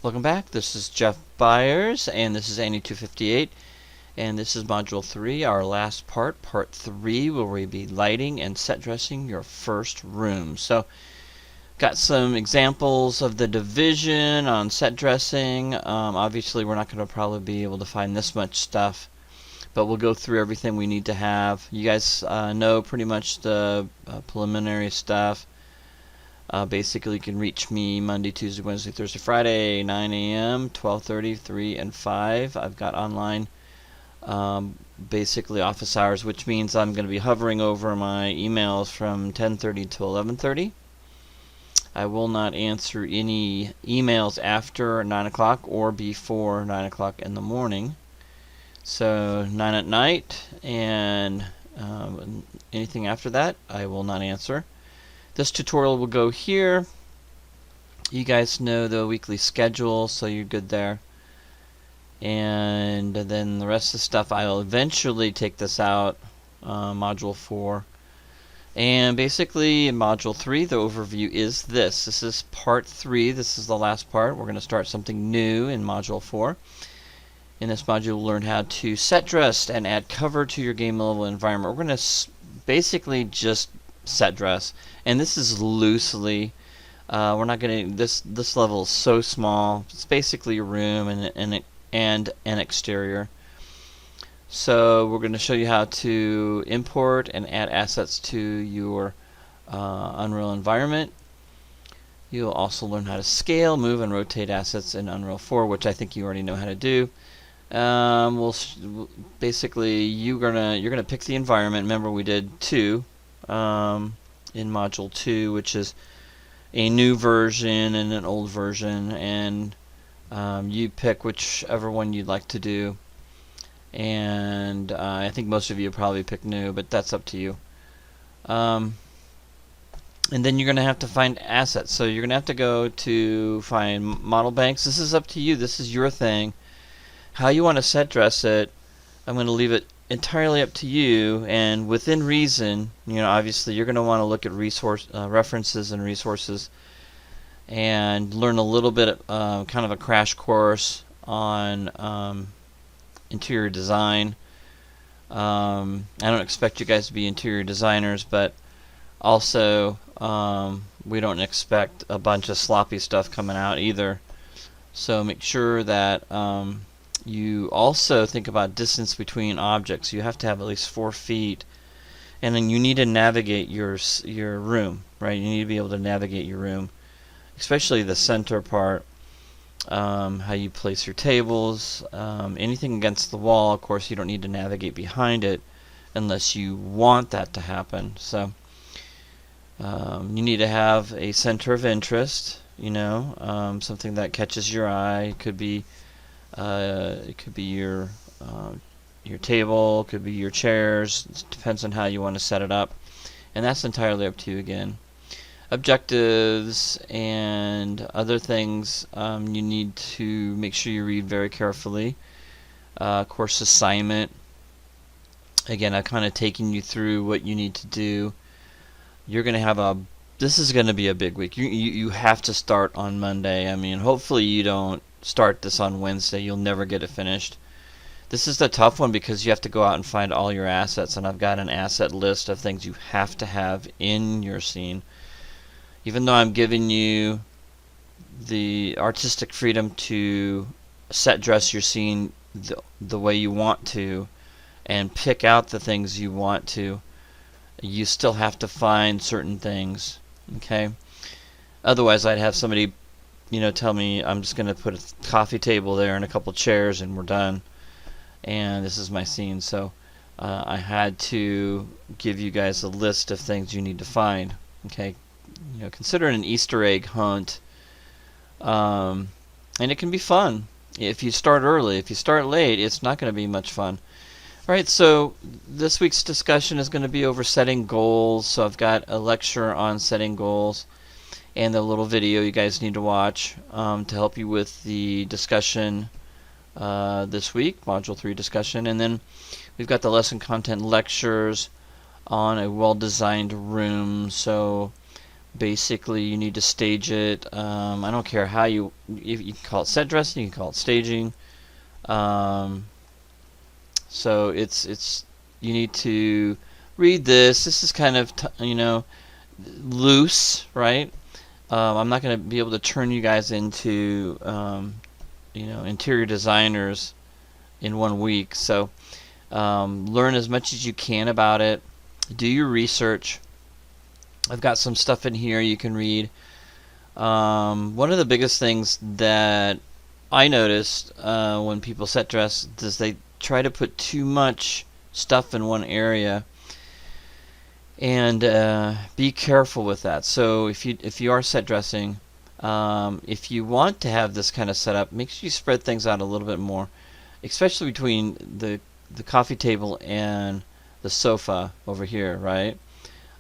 Welcome back. This is Jeff Byers, and this is Annie 258, and this is Module 3, our last part, Part 3, where we'll be lighting and set dressing your first room. So, got some examples of the division on set dressing. Obviously, we're not going to probably be able to find this much stuff, but we'll go through everything we need to have. You guys know pretty much the preliminary stuff. Basically, you can reach me Monday, Tuesday, Wednesday, Thursday, Friday, 9 a.m., 12:30, 3, and 5. I've got online basically office hours, which means I'm going to be hovering over my emails from 10:30 to 11:30. I will not answer any emails after 9 o'clock or before 9 o'clock in the morning. So 9 at night and anything after that I will not answer. This tutorial will go here. You guys know the weekly schedule, so you're good there. And then the rest of the stuff, I'll eventually take this out, Module 4. And basically, in Module 3, the overview is this. This is Part 3. This is the last part. We're going to start something new in Module 4. In this module, you'll learn how to set dress and add cover to your game level environment. We're going to basically just set dress, and this is loosely. We're not going to. This level is so small. It's basically a room and an exterior. So we're going to show you how to import and add assets to your Unreal environment. You'll also learn how to scale, move, and rotate assets in Unreal 4, which I think you already know how to do. Basically you're gonna pick the environment. Remember, we did 2 in Module 2, which is a new version and an old version, and you pick whichever one you'd like to do. And I think most of you probably pick new, but that's up to you. And then you're going to have to find assets. So you're going to have to go to find model banks. This is up to you. This is your thing. How you want to set dress it, I'm going to leave it entirely up to you, and within reason. Obviously you're going to want to look at references and resources and learn a little bit, kind of a crash course on interior design. I don't expect you guys to be interior designers, but also we don't expect a bunch of sloppy stuff coming out either. So make sure that you also think about distance between objects. You have to have at least 4 feet, and then you need to navigate your room, right? You need to be able to navigate your room, especially the center part. How you place your tables, anything against the wall. Of course, you don't need to navigate behind it unless you want that to happen. So you need to have a center of interest, something that catches your eye. It could be your table, it could be your chairs. It depends on how you want to set it up, and that's entirely up to you again. Objectives and other things, you need to make sure you read very carefully. Course assignment. Again, I've kind of taken you through what you need to do. You're going to have this is going to be a big week. You have to start on Monday. I mean, hopefully you don't start this on Wednesday. You'll never get it finished. This is the tough one because you have to go out and find all your assets, and I've got an asset list of things you have to have in your scene. Even though I'm giving you the artistic freedom to set dress your scene the way you want to and pick out the things you want to, you still have to find certain things. Okay? Otherwise, I'd have somebody tell me I'm just going to put a coffee table there and a couple chairs and we're done, and this is my scene. So I had to give you guys a list of things you need to find. Okay, consider it an Easter egg hunt, and it can be fun if you start early. If you start late, it's not going to be much fun. Alright, so this week's discussion is going to be over setting goals. So I've got a lecture on setting goals and a little video you guys need to watch to help you with the discussion this week, Module 3 discussion. And then we've got the lesson content lectures on a well-designed room. So basically you need to stage it. I don't care how you can call it set dressing, you can call it staging. So it's you need to read this. This is kind of loose, right? I'm not going to be able to turn you guys into interior designers in 1 week. So learn as much as you can about it. Do your research. I've got some stuff in here you can read. One of the biggest things that I noticed when people set dress is they try to put too much stuff in one area, and be careful with that. So if you are set dressing, if you want to have this kind of setup, make sure you spread things out a little bit more, especially between the coffee table and the sofa over here, right?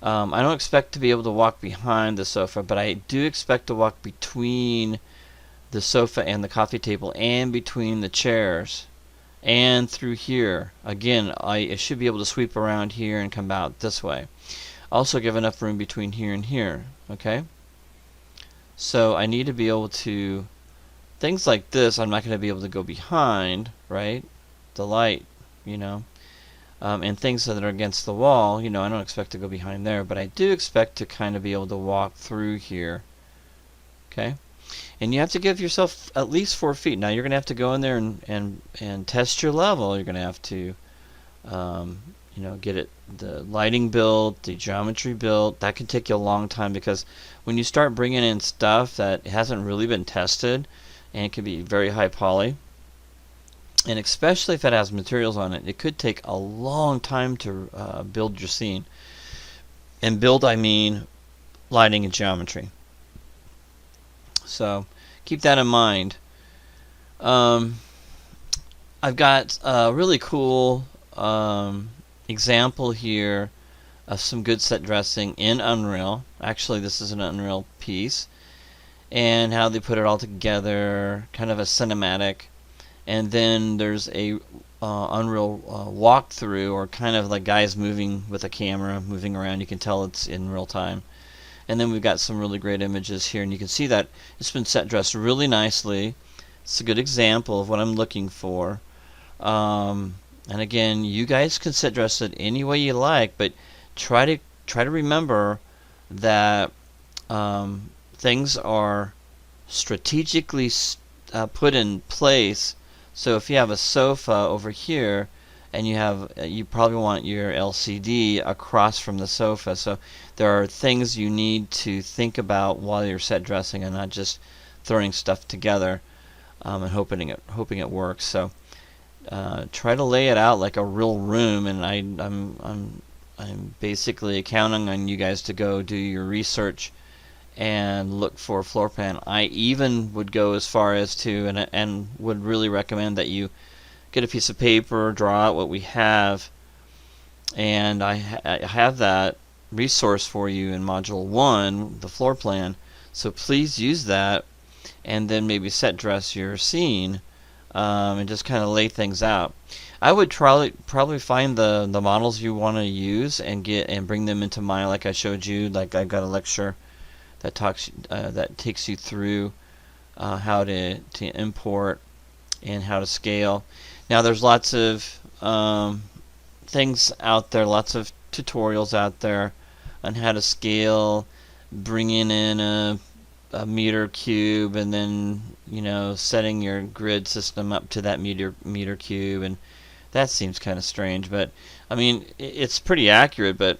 I don't expect to be able to walk behind the sofa, but I do expect to walk between the sofa and the coffee table, and between the chairs, and through here. Again, I should be able to sweep around here and come out this way. Also give enough room between here and here, okay? So I need to be able to, things like this I'm not going to be able to go behind, right? The light, and things that are against the wall, I don't expect to go behind there, but I do expect to kind of be able to walk through here. Okay? And you have to give yourself at least 4 feet. Now you're going to have to go in there and test your level. You're going to have to get it, the lighting built, the geometry built. That can take you a long time, because when you start bringing in stuff that hasn't really been tested, and it can be very high poly, and especially if it has materials on it, it could take a long time to build your scene. And build, I mean lighting and geometry. So keep that in mind. I've got a really cool example here of some good set dressing in Unreal. Actually, this is an Unreal piece, and how they put it all together, kind of a cinematic. And then there's a Unreal walkthrough, or kind of like guys moving with a camera, moving around. You can tell it's in real time. And then we've got some really great images here, and you can see that it's been set dressed really nicely. It's a good example of what I'm looking for. And again, you guys can set dress it any way you like, but try to remember that things are strategically put in place. So if you have a sofa over here, and you probably want your LCD across from the sofa. So there are things you need to think about while you're set dressing, and not just throwing stuff together and hoping it works. So try to lay it out like a real room, and I'm basically counting on you guys to go do your research and look for a floor plan. I even would go as far as to, and would really recommend that you get a piece of paper, draw out what we have, and I have that resource for you in Module 1, the floor plan. So please use that, and then maybe set dress your scene, and just kind of lay things out. I would probably find the models you want to use and bring them into mine, like I showed you. Like I've got a lecture that takes you through how to import and how to scale. Now there's lots of things out there, lots of tutorials out there on how to scale, bringing in a meter cube, and then setting your grid system up to that meter cube, and that seems kind of strange, but I mean it's pretty accurate. But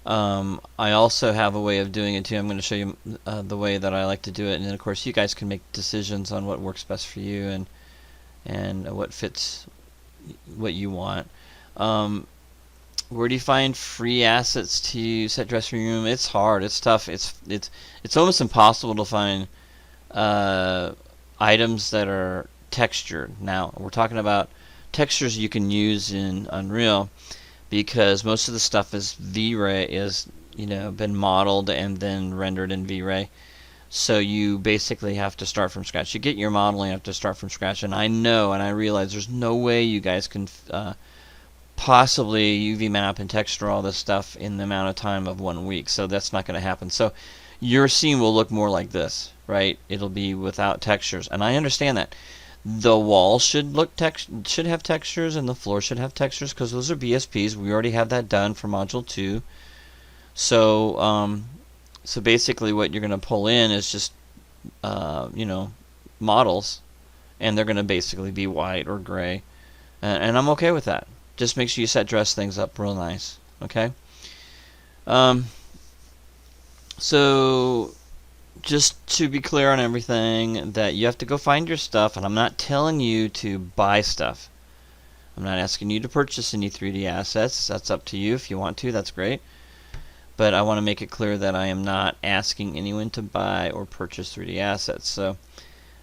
I also have a way of doing it too. I'm going to show you the way that I like to do it, and then of course you guys can make decisions on what works best for you and what fits what you want. Where do you find free assets to set dress your room? It's hard. It's tough. It's almost impossible to find items that are textured. Now we're talking about textures you can use in Unreal, because most of the stuff is V-Ray, been modeled and then rendered in V-Ray. So you basically have to start from scratch. You get your modeling, you have to start from scratch. And I know, and I realize there's no way you guys can possibly UV map and texture all this stuff in the amount of time of 1 week. So that's not going to happen. So your scene will look more like this, right? It'll be without textures, and I understand that. The wall should have textures, and the floor should have textures because those are BSPs. We already have that done for Module 2. So so basically, what you're going to pull in is just models, and they're going to basically be white or gray, and I'm okay with that. Just make sure you dress things up real nice, okay? So just to be clear on everything, that you have to go find your stuff, and I'm not telling you to buy stuff. I'm not asking you to purchase any 3D assets. That's up to you. If you want to, that's great. But I want to make it clear that I am not asking anyone to buy or purchase 3D assets. So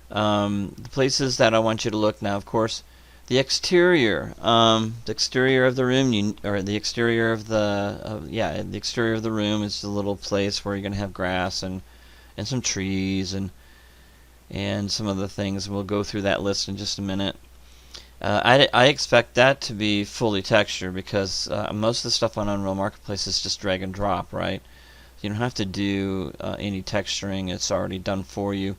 the places that I want you to look now, of course, the exterior of the room, the exterior of the room is the little place where you're going to have grass and some trees and some other things. We'll go through that list in just a minute. I expect that to be fully textured because most of the stuff on Unreal Marketplace is just drag and drop, right? You don't have to do any texturing. It's already done for you.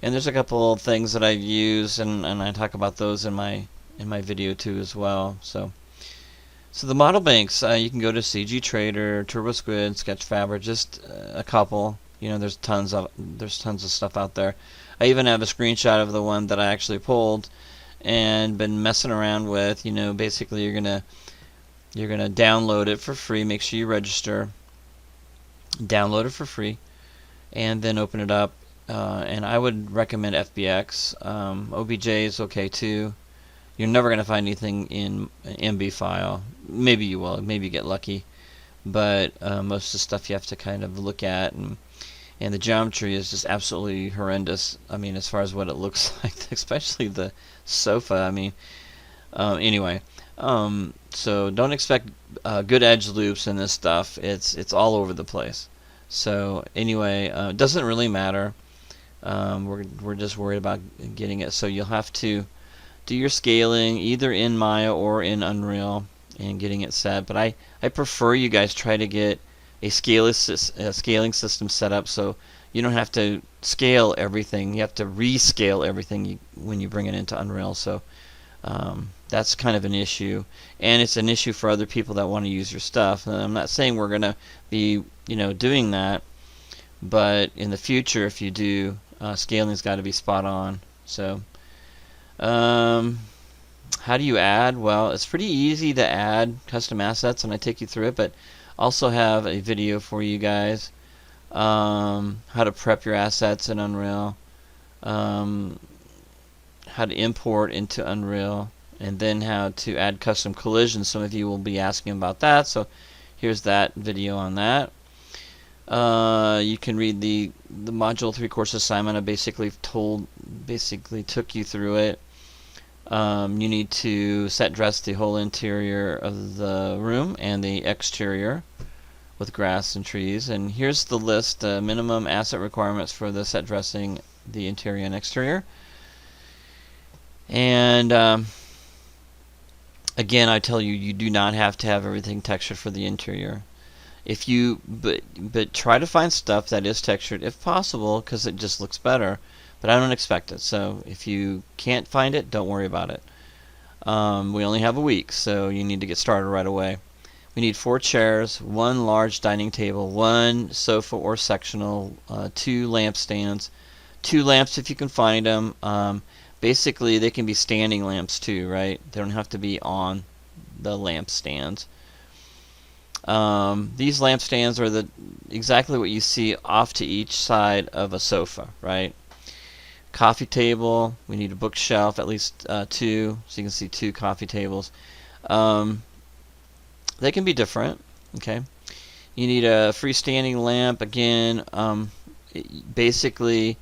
And there's a couple of things that I've used, and I talk about those in my video too as well. So the model banks, you can go to CG Trader, TurboSquid, Sketchfab, just a couple. There's tons of stuff out there. I even have a screenshot of the one that I actually pulled and been messing around with. Basically you're gonna download it for free. Make sure you register. Download it for free, and then open it up. And I would recommend FBX. OBJ is okay too. You're never going to find anything in an MB file. Maybe you will. Maybe you get lucky. But most of the stuff you have to kind of look at, and the geometry is just absolutely horrendous. I mean, as far as what it looks like, especially the sofa. I mean, anyway. So don't expect good edge loops in this stuff. It's all over the place. So anyway, it doesn't really matter. We're just worried about getting it. So you'll have to do your scaling either in Maya or in Unreal and getting it set. But I prefer you guys try to get a scaling system set up so you don't have to scale everything. You have to rescale everything when you bring it into Unreal. So that's kind of an issue, and it's an issue for other people that want to use your stuff. And I'm not saying we're going to be doing that, but in the future, if you do, scaling's got to be spot on. So how do you add? Well, it's pretty easy to add custom assets, and I take you through it, but also have a video for you guys, how to prep your assets in Unreal, how to import into Unreal, and then how to add custom collisions. Some of you will be asking about that, so here's that video on that. You can read the Module 3 course assignment. I basically took you through it. You need to set dress the whole interior of the room and the exterior with grass and trees. And here's the list, minimum asset requirements for the set dressing the interior and exterior. And again, I tell you, you do not have to have everything textured for the interior. But try to find stuff that is textured if possible, because it just looks better. But I don't expect it. So if you can't find it, don't worry about it. We only have a week, so you need to get started right away. We need 4 chairs, 1 large dining table, 1 sofa or sectional, 2 lampstands, 2 lamps if you can find them. Basically, they can be standing lamps too, right? They don't have to be on the lampstands. These lampstands are exactly what you see off to each side of a sofa, right? Coffee table, we need a bookshelf, at least 2, so you can see 2 coffee tables. They can be different, okay? You need a freestanding lamp, again. Basically,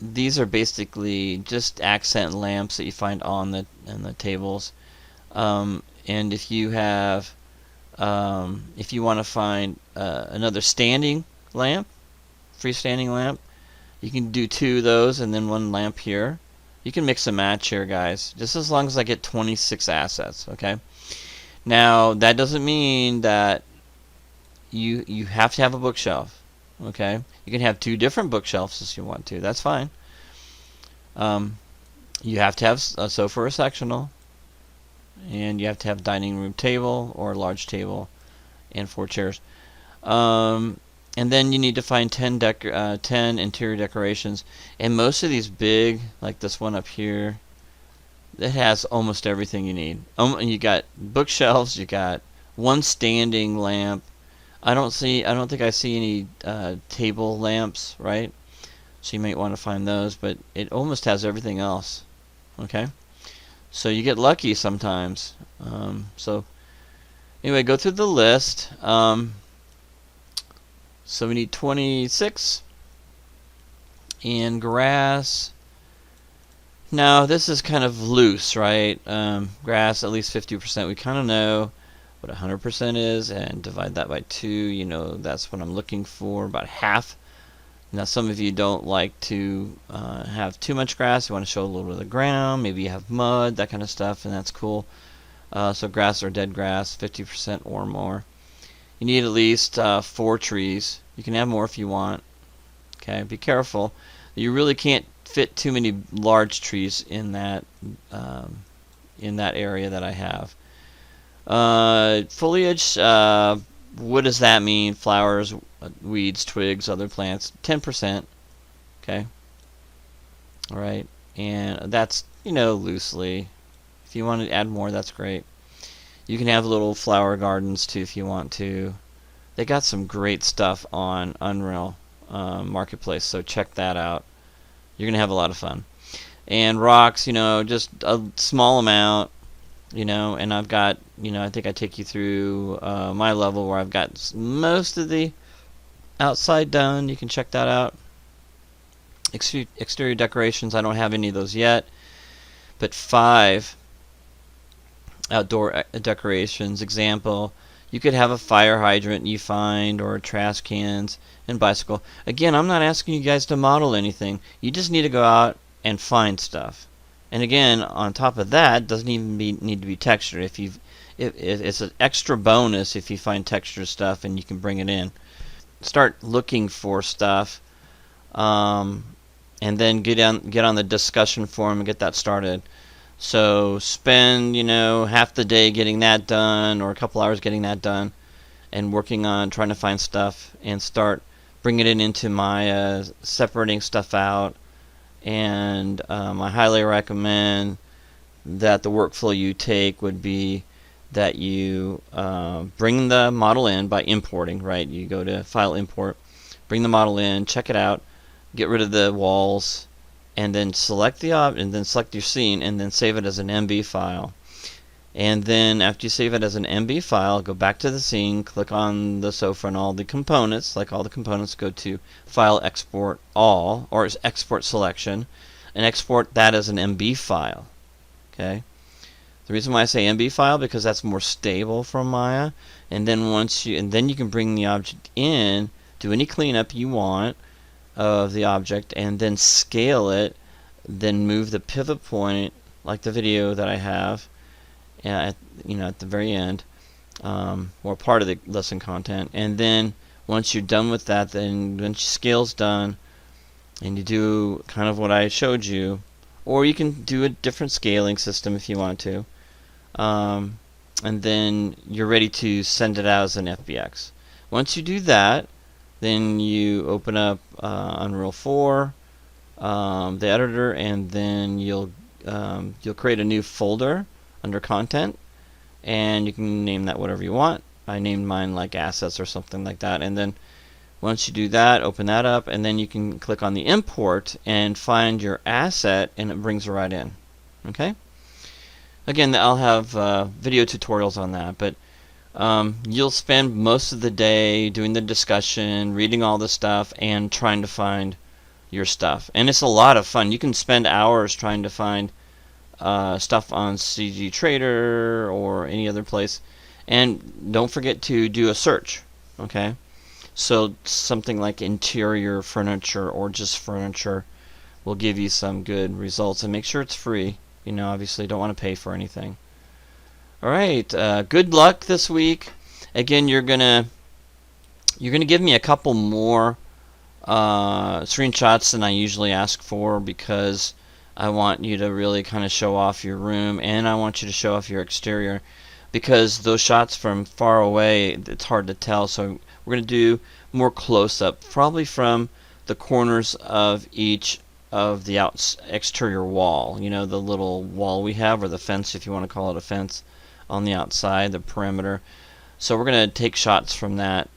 these are basically just accent lamps that you find on the tables. And if you have, if you want to find another standing lamp, freestanding lamp, you can do 2 of those and then 1 lamp here. You can mix and match here, guys, just as long as I get 26 assets, okay? Now, that doesn't mean that you have to have a bookshelf, okay? You can have 2 different bookshelves if you want to. That's fine. You have to have a sofa or a sectional, and you have to have a dining room table or a large table and 4 chairs. And then you need to find 10 interior decorations. And most of these big, like this one up here, it has almost everything you need. You got bookshelves, you got one standing lamp. I don't think I see any table lamps, right? So you might want to find those, but it almost has everything else. Okay? So you get lucky sometimes. So anyway, go through the list. So we need 26 and grass. Now this is kind of loose, right? Grass at least 50%. We kind of know what 100% is, and divide that by 2. You know, that's what I'm looking for, about half. Now some of you don't like to have too much grass. You want to show a little bit of the ground. Maybe you have mud, that kind of stuff, and that's cool. So grass or dead grass, 50% or more. You need at least 4 trees. You can have more if you want. Okay, be careful. You really can't fit too many large trees in that area that I have. Foliage. What does that mean? Flowers, weeds, twigs, other plants. 10%. Okay. All right, and that's, you know, loosely. If you want to add more, that's great. You can have little flower gardens too if you want to. They got some great stuff on Unreal Marketplace, so check that out. You're gonna have a lot of fun. And rocks, you know, just a small amount, you know. And I've got, you know, I think I take you through my level where I've got most of the outside done. You can check that out. Exterior decorations, I don't have any of those yet, but 5 outdoor decorations. Example, you could have a fire hydrant you find, or trash cans, and bicycle. Again, I'm not asking you guys to model anything. You just need to go out and find stuff. And again, on top of that, doesn't even need to be texture. If it's an extra bonus if you find texture stuff and you can bring it in. Start looking for stuff, and then get on the discussion forum and get that started. So spend, you know, half the day getting that done, or a couple hours getting that done, and working on trying to find stuff, and start bringing it into my separating stuff out. And I highly recommend that the workflow you take would be that you bring the model in by importing, right? You go to File, Import, bring the model in, check it out, get rid of the walls, and then select the and then select your scene, and then save it as an MB file. And then after you save it as an MB file, go back to the scene, click on the sofa and all the components. Like all the components, go to File, Export All, or Export Selection, and export that as an MB file. Okay. The reason why I say MB file, because that's more stable from Maya. And then then you can bring the object in, do any cleanup you want of the object, and then scale it, then move the pivot point, like the video that I have, at the very end, or part of the lesson content. And then once you're done with that, then when scale's done, and you do kind of what I showed you, or you can do a different scaling system if you want to, and then you're ready to send it out as an FBX. Once you do that, then you open up Unreal 4, the editor, and then you'll create a new folder under Content, and you can name that whatever you want. I named mine like Assets or something like that. And then once you do that, open that up, and then you can click on the Import and find your asset, and it brings it right in. Okay? Again, I'll have video tutorials on that, but you'll spend most of the day doing the discussion, reading all the stuff, and trying to find your stuff. And it's a lot of fun. You can spend hours trying to find stuff on CG Trader or any other place. And don't forget to do a search. Okay? So something like interior furniture or just furniture. will give you some good results. And make sure it's free. You know, obviously don't want to pay for anything. Alright, good luck this week. Again, you're gonna give me a couple more screenshots than I usually ask for, because I want you to really kind of show off your room, and I want you to show off your exterior, because those shots from far away, it's hard to tell. So we're going to do more close-up, probably from the corners of each of the exterior wall, you know, the little wall we have, or the fence, if you want to call it a fence, on the outside, the perimeter. So we're going to take shots from that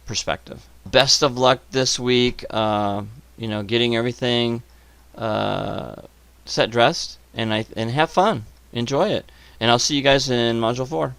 perspective. Best of luck this week, you know, getting everything set dressed, and have fun. Enjoy it. And I'll see you guys in Module 4.